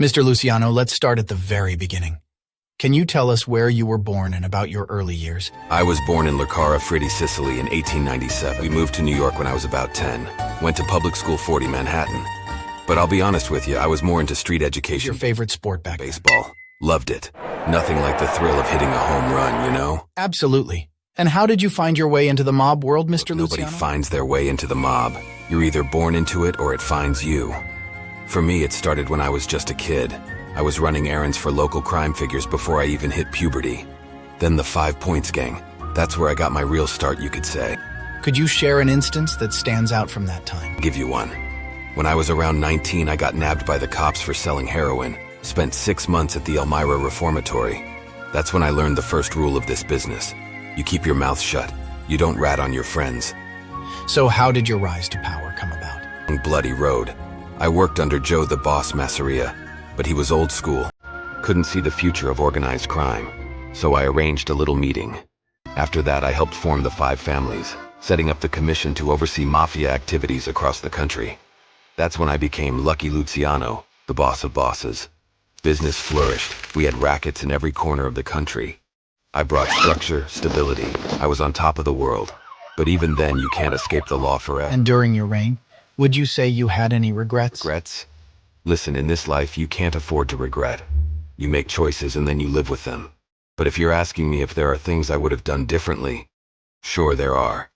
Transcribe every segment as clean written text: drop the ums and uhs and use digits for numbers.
Mr. Luciano, let's start at the very beginning. Can you tell us where you were born and about your early years? I was born in Leccara, Sicily in 1897. We moved to New York when I was about 10. Went to public school 40 Manhattan. But I'll be honest with you, I was more into street education. Your favorite sport back then? Baseball. Loved it. Nothing like the thrill of hitting a home run, you know? Absolutely. And how did you find your way into the mob world, Mr. Nobody Luciano? finds their way into the mob. You're either born into it or it finds you. For me, it started when I was just a kid. I was running errands for local crime figures before I even hit puberty. Then the 5 Points Gang. That's where I got my real start, you could say. Could you share an instance that stands out from that time? I'll give you one. When I was around 19, I got nabbed by the cops for selling heroin. Spent 6 months at the Elmira Reformatory. That's when I learned the first rule of this business. You keep your mouth shut. You don't rat on your friends. So how did your rise to power come about? Bloody road. I worked under Joe the Boss Masseria, but he was old school. Couldn't see the future of organized crime. So I arranged a little meeting. After that, I helped form the 5 families, setting up the commission to oversee mafia activities across the country. That's when I became Lucky Luciano, the boss of bosses. Business flourished. We had rackets in every corner of the country. I brought structure, stability. I was on top of the world. But even then, you can't escape the law forever. And during your reign, would you say you had any regrets? Regrets? Listen, in this life, you can't afford to regret. You make choices and then you live with them. But if you're asking me if there are things I would have done differently, sure there are.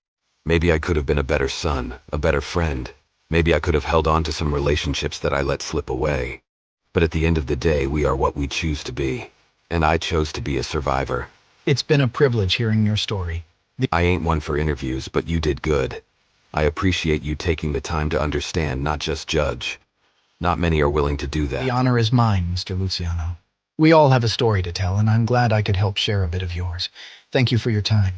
Maybe I could have been a better son, a better friend. Maybe I could have held on to some relationships that I let slip away. But at the end of the day, we are what we choose to be. And I chose to be a survivor. It's been a privilege hearing your story. I ain't one for interviews, but you did good. I appreciate you taking the time to understand, not just judge. Not many are willing to do that. The honor is mine, Mr. Luciano. We all have a story to tell, and I'm glad I could help share a bit of yours. Thank you for your time.